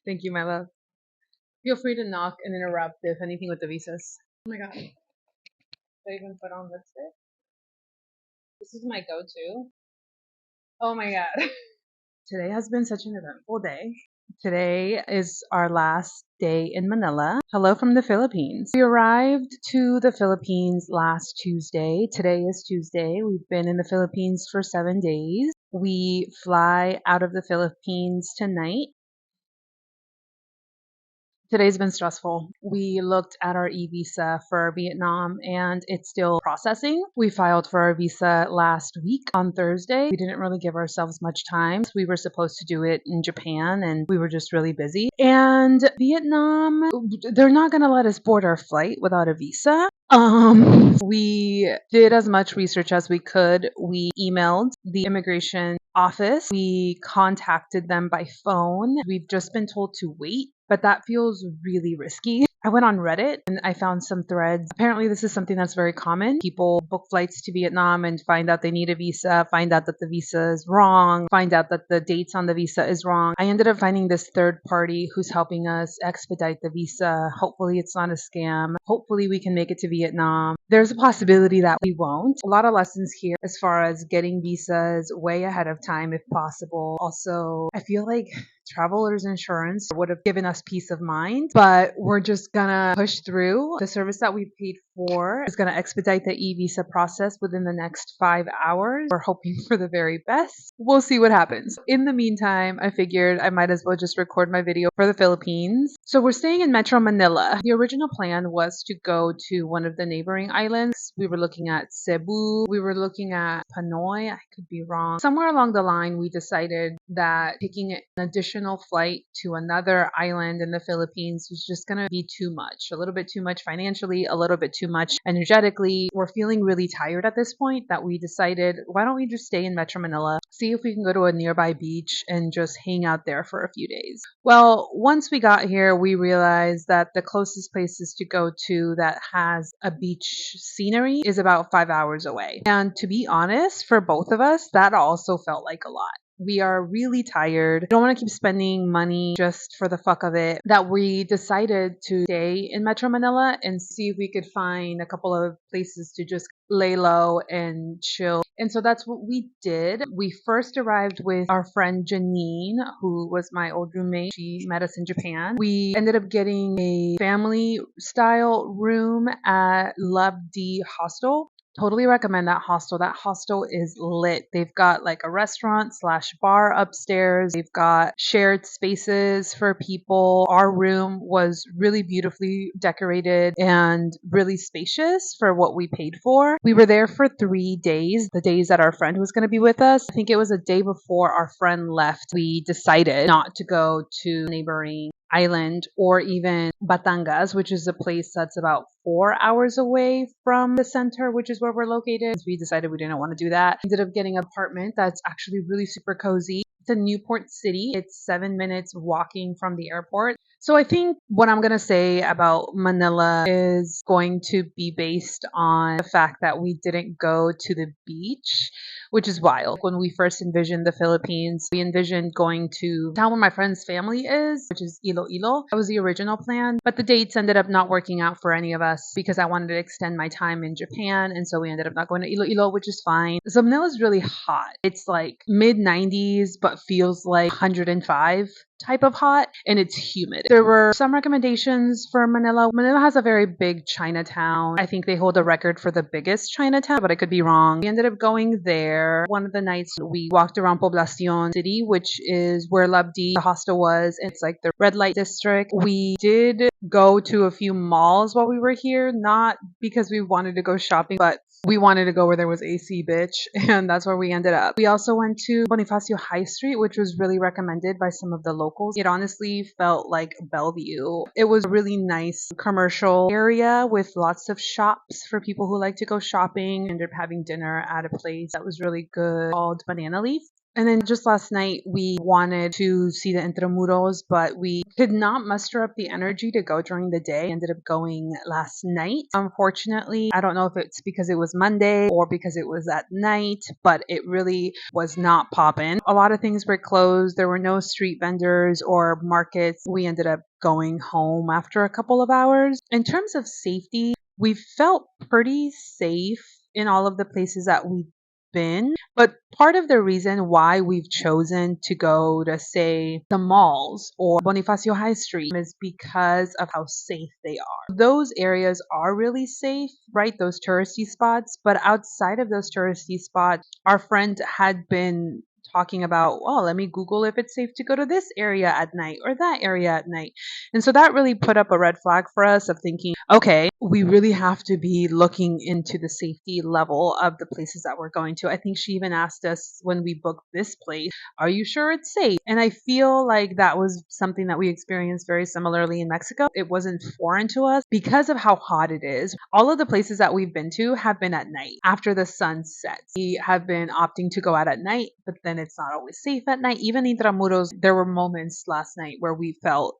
Thank you, my love. Feel free to knock and interrupt if anything with the visas. Oh my god. Should I even put on lipstick? This is my go-to. Oh my god. Today has been such an eventful day. Today is our last day in Manila. Hello from the Philippines. We arrived to the Philippines last Tuesday. Today is Tuesday. We've been in the Philippines for 7 days. We fly out of the Philippines tonight. Today's been stressful. We looked at our e-visa for Vietnam and it's still processing. We filed for our visa last week on Thursday. We didn't really give ourselves much time. We were supposed to do it in Japan and we were just really busy. And Vietnam, they're not going to let us board our flight without a visa. We did as much research as we could. We emailed the immigration office. We contacted them by phone. We've just been told to wait, but that feels really risky. I went on Reddit and I found some threads. Apparently, this is something that's very common. People book flights to Vietnam and find out they need a visa, find out that the visa is wrong, find out that the dates on the visa is wrong. I ended up finding this third party who's helping us expedite the visa. Hopefully, it's not a scam. Hopefully, we can make it to Vietnam. There's a possibility that we won't. A lot of lessons here as far as getting visas way ahead of time if possible. Also, I feel like traveler's insurance would have given us peace of mind, but we're just gonna push through. The service that we paid for is gonna expedite the e-visa process within the next 5 hours. We're hoping for the very best. We'll see what happens. In the meantime, I figured I might as well just record my video for the Philippines. So we're staying in Metro Manila. The original plan was to go to one of the neighboring islands. We were looking at Cebu. We were looking at Panoy. I could be wrong. Somewhere along the line, we decided that taking an additional flight to another island in the Philippines was just going to be too much. A little bit too much financially, a little bit too much energetically. We're feeling really tired at this point that we decided, why don't we just stay in Metro Manila, see if we can go to a nearby beach and just hang out there for a few days. Well, once we got here, we realized that the closest places to go to that has a beach scenery is about 5 hours away. And to be honest, for both of us, that also felt like a lot. We are really tired. Don't want to keep spending money just for the fuck of it. That we decided to stay in Metro Manila and see if we could find a couple of places to just lay low and chill. And so that's what we did. We first arrived with our friend Janine, who was my old roommate. She met us in Japan. We ended up getting a family style room at Love D Hostel. Totally recommend that hostel. That hostel is lit. They've got like a restaurant slash bar upstairs. They've got shared spaces for people. Our room was really beautifully decorated and really spacious for what we paid for. We were there for 3 days, the days that our friend was going to be with us. I think it was a day before our friend left. We decided not to go to neighboring island or even Batangas, which is a place that's about 4 hours away from the center, which is where we're located. We decided we didn't want to do that. Ended up getting an apartment that's actually really super cozy. It's in Newport City. It's 7 minutes walking from the airport. So I think what I'm going to say about Manila is going to be based on the fact that we didn't go to the beach, which is wild. When we first envisioned the Philippines, we envisioned going to town where my friend's family is, which is Iloilo. That was the original plan, but the dates ended up not working out for any of us because I wanted to extend my time in Japan, and so we ended up not going to Iloilo, which is fine. So Manila is really hot. It's like mid 90s, but feels like 105 type of hot, and it's humid. There were some recommendations for Manila. Manila has a very big Chinatown. I think they hold a record for the biggest Chinatown, but I could be wrong. We ended up going there. One of the nights we walked around Poblacion City, which is where Labdi, the hostel was. It's like the red light district. We did go to a few malls while we were here, not because we wanted to go shopping, but we wanted to go where there was AC, bitch, and that's where we ended up. We also went to Bonifacio High Street, which was really recommended by some of the locals. It honestly felt like Bellevue. It was a really nice commercial area with lots of shops for people who like to go shopping. Ended up having dinner at a place that was really good called Banana Leaf. And then just last night, we wanted to see the Intramuros, but we could not muster up the energy to go during the day. Ended up going last night. Unfortunately, I don't know if it's because it was Monday or because it was at night, but it really was not popping. A lot of things were closed. There were no street vendors or markets. We ended up going home after a couple of hours. In terms of safety, we felt pretty safe in all of the places that we've been. But part of the reason why we've chosen to go to, say, the malls or Bonifacio High Street is because of how safe they are. Those areas are really safe, right? Those touristy spots. But outside of those touristy spots, our friend had been talking about, oh, let me Google if it's safe to go to this area at night or that area at night. And so that really put up a red flag for us of thinking, okay, we really have to be looking into the safety level of the places that we're going to. I think she even asked us when we booked this place, are you sure it's safe? And I feel like that was something that we experienced very similarly in Mexico. It wasn't foreign to us because of how hot it is. All of the places that we've been to have been at night after the sun sets. We have been opting to go out at night, but then it's not always safe at night. Even in Intramuros, there were moments last night where we felt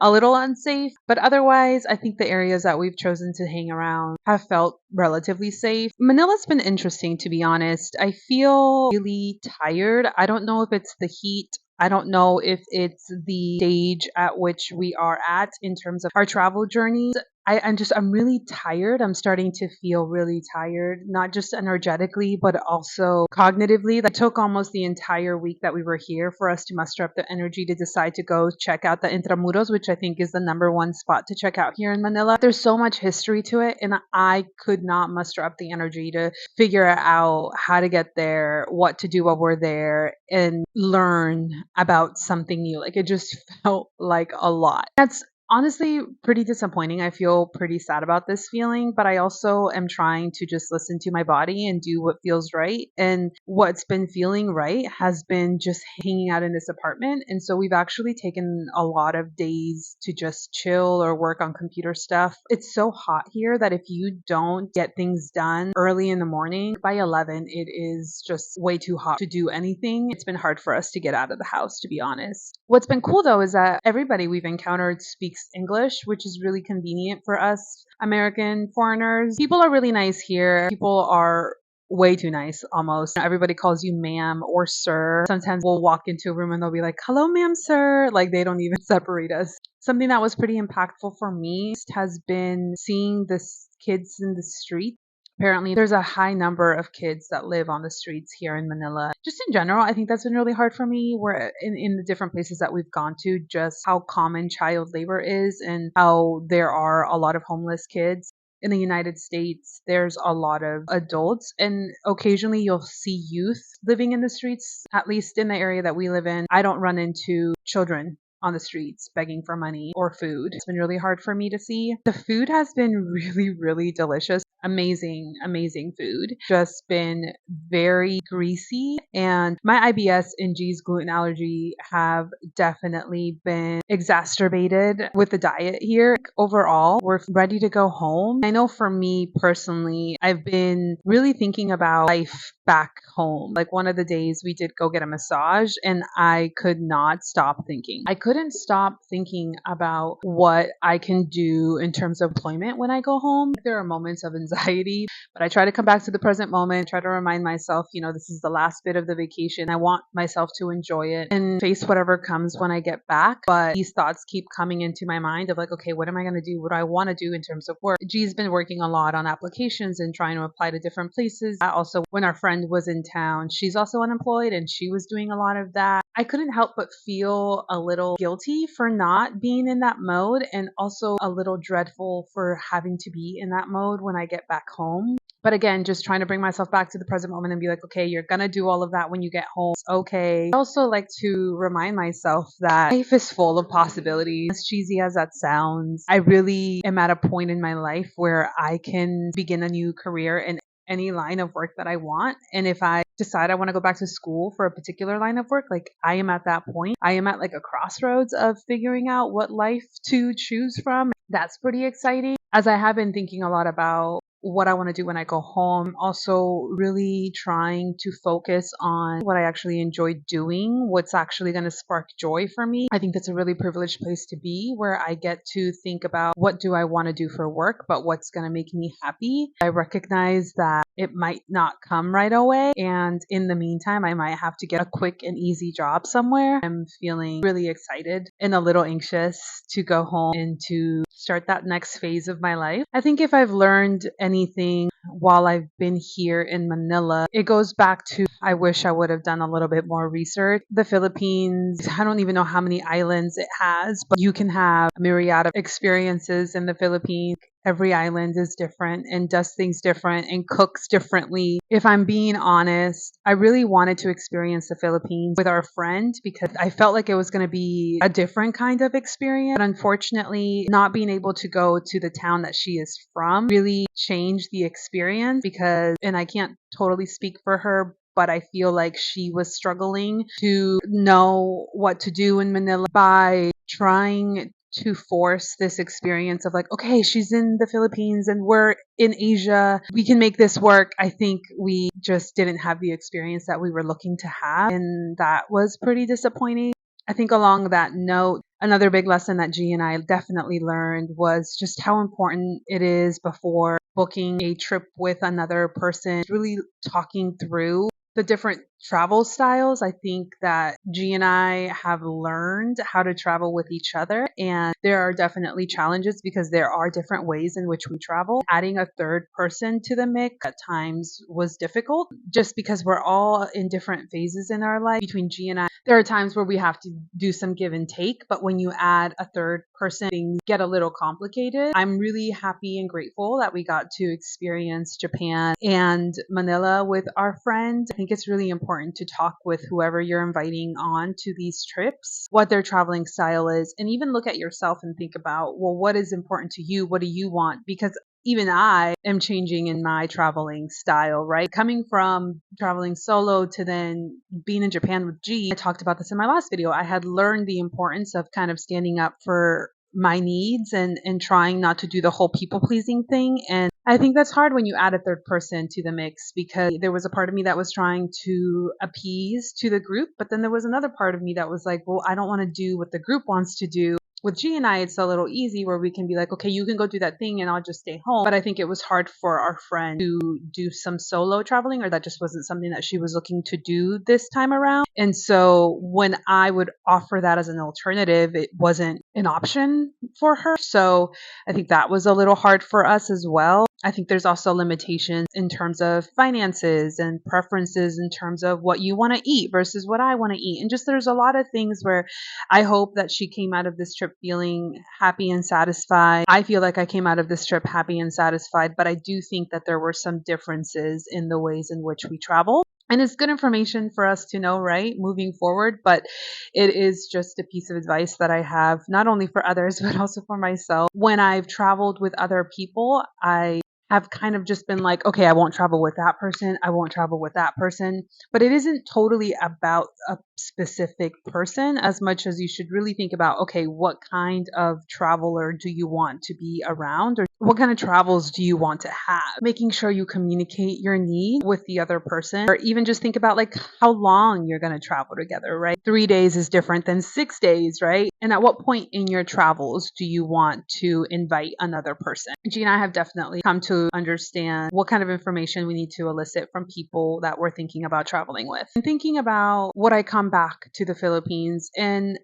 a little unsafe, but otherwise, I think the areas that we've chosen to hang around have felt relatively safe. Manila's been interesting, to be honest. I feel really tired. I don't know if it's the heat. I don't know if it's the stage at which we are at in terms of our travel journeys. I'm really tired. I'm starting to feel really tired, not just energetically, but also cognitively. It took almost the entire week that we were here for us to muster up the energy to decide to go check out the Intramuros, which I think is the number one spot to check out here in Manila. There's so much history to it, and I could not muster up the energy to figure out how to get there, what to do while we're there, and learn about something new. Like it just felt like a lot. That's honestly pretty disappointing. I feel pretty sad about this feeling, but I also am trying to just listen to my body and do what feels right. And what's been feeling right has been just hanging out in this apartment. And so we've actually taken a lot of days to just chill or work on computer stuff. It's so hot here that if you don't get things done early in the morning, by 11, it is just way too hot to do anything. It's been hard for us to get out of the house, to be honest. What's been cool though is that everybody we've encountered speaks English, which is really convenient for us American foreigners. People are really nice here. People are way too nice almost. Everybody calls you ma'am or sir. Sometimes we'll walk into a room and they'll be like, hello, ma'am, sir. Like they don't even separate us. Something that was pretty impactful for me has been seeing the kids in the street. Apparently, there's a high number of kids that live on the streets here in Manila. Just in general, I think that's been really hard for me. Where in the different places that we've gone to, just how common child labor is and how there are a lot of homeless kids. In the United States, there's a lot of adults, and occasionally you'll see youth living in the streets, at least in the area that we live in. I don't run into children on the streets begging for money or food. It's been really hard for me to see. The food has been really, really delicious. Amazing, amazing food. Just been very greasy. And my IBS and G's gluten allergy have definitely been exacerbated with the diet here. Overall, we're ready to go home. I know for me personally, I've been really thinking about life back home. Like one of the days we did go get a massage and I could not stop thinking. I couldn't stop thinking about what I can do in terms of employment when I go home. There are moments of anxiety, but I try to come back to the present moment, try to remind myself, this is the last bit of the vacation. I want myself to enjoy it and face whatever comes when I get back. But these thoughts keep coming into my mind of like, okay, what am I going to do? What do I want to do in terms of work? G's been working a lot on applications and trying to apply to different places. Also, when our friend was in town, she's also unemployed and she was doing a lot of that. I couldn't help but feel a little guilty for not being in that mode and also a little dreadful for having to be in that mode when I get back home. But again, just trying to bring myself back to the present moment and be like, okay, you're going to do all of that when you get home. It's okay. I also like to remind myself that life is full of possibilities. As cheesy as that sounds, I really am at a point in my life where I can begin a new career in any line of work that I want. And if I decide I want to go back to school for a particular line of work, like I am at that point. I am at like a crossroads of figuring out what life to choose from. That's pretty exciting. As I have been thinking a lot about what I want to do when I go home. Also, really trying to focus on what I actually enjoy doing, what's actually going to spark joy for me. I think that's a really privileged place to be where I get to think about what do I want to do for work, but what's going to make me happy. I recognize that it might not come right away. And in the meantime, I might have to get a quick and easy job somewhere. I'm feeling really excited and a little anxious to go home and to start that next phase of my life. I think if I've learned anything while I've been here in Manila, it goes back to I wish I would have done a little bit more research. The Philippines, I don't even know how many islands it has, but you can have a myriad of experiences in the Philippines. Every island is different and does things different and cooks differently. If I'm being honest, I really wanted to experience the Philippines with our friend because I felt like it was going to be a different kind of experience. But unfortunately, not being able to go to the town that she is from really changed the experience because, and I can't totally speak for her, but I feel like she was struggling to know what to do in Manila by trying to force this experience of like, okay, she's in the Philippines and we're in Asia. We can make this work. I think we just didn't have the experience that we were looking to have. And that was pretty disappointing. I think along that note, another big lesson that G and I definitely learned was just how important it is before booking a trip with another person, really talking through the different travel styles. I think that G and I have learned how to travel with each other, and there are definitely challenges because there are different ways in which we travel. Adding a third person to the mix at times was difficult just because we're all in different phases in our life. Between G and I, there are times where we have to do some give and take, but when you add a third person, things get a little complicated. I'm really happy and grateful that we got to experience Japan and Manila with our friend. I think it's really important to talk with whoever you're inviting on to these trips, what their traveling style is, and even look at yourself and think about, well, what is important to you? What do you want? Because even I am changing in my traveling style, right? Coming from traveling solo to then being in Japan with G, I talked about this in my last video. I had learned the importance of kind of standing up for my needs and trying not to do the whole people pleasing thing. And I think that's hard when you add a third person to the mix because there was a part of me that was trying to appease to the group, but then there was another part of me that was like, well, I don't want to do what the group wants to do. With G and I, it's a little easy where we can be like, okay, you can go do that thing and I'll just stay home. But I think it was hard for our friend to do some solo traveling, or that just wasn't something that she was looking to do this time around. And so when I would offer that as an alternative, it wasn't an option for her. So I think that was a little hard for us as well. I think there's also limitations in terms of finances and preferences in terms of what you want to eat versus what I want to eat. And just there's a lot of things where I hope that she came out of this trip feeling happy and satisfied. I feel like I came out of this trip happy and satisfied, but I do think that there were some differences in the ways in which we travel. And it's good information for us to know, right, moving forward. But it is just a piece of advice that I have, not only for others, but also for myself. When I've traveled with other people, I have kind of just been like, okay, I won't travel with that person. I won't travel with that person. But it isn't totally about a specific person as much as you should really think about, okay, what kind of traveler do you want to be around? Or what kind of travels do you want to have? Making sure you communicate your need with the other person, or even just think about like how long you're going to travel together, right? 3 days is different than 6 days, right? And at what point in your travels do you want to invite another person? G and I have definitely come to understand what kind of information we need to elicit from people that we're thinking about traveling with. And thinking about would I come back to the Philippines, and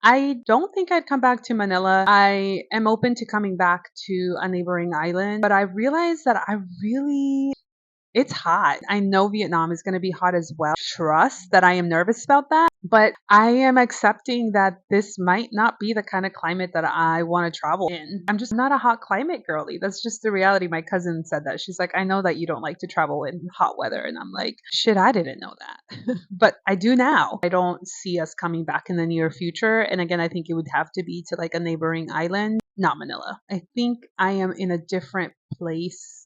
I don't think I'd come back to Manila. I am open to coming back to a neighboring island, but I realized that it's hot. I know Vietnam is going to be hot as well. Trust that I am nervous about that, but I am accepting that this might not be the kind of climate that I want to travel in. I'm just not a hot climate girly. That's just the reality. My cousin said that. She's like, I know that you don't like to travel in hot weather. And I'm like, shit, I didn't know that. But I do now. I don't see us coming back in the near future. And again, I think it would have to be to like a neighboring island, not Manila. I think I am in a different place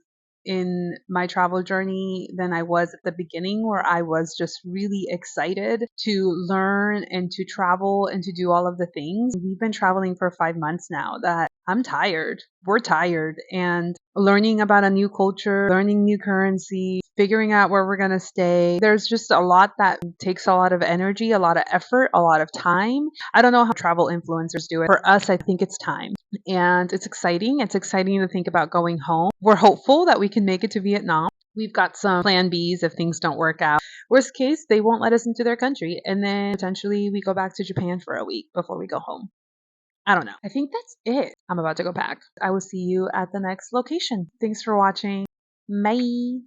in my travel journey than I was at the beginning, where I was just really excited to learn and to travel and to do all of the things. We've been traveling for 5 months now that I'm tired. We're tired. And learning about a new culture, learning new currency, figuring out where we're going to stay. There's just a lot that takes a lot of energy, a lot of effort, a lot of time. I don't know how travel influencers do it. For us, I think it's time. And it's exciting. It's exciting to think about going home. We're hopeful that we can make it to Vietnam. We've got some plan Bs if things don't work out. Worst case, they won't let us into their country. And then potentially we go back to Japan for a week before we go home. I don't know. I think that's it. I'm about to go pack. I will see you at the next location. Thanks for watching. Bye.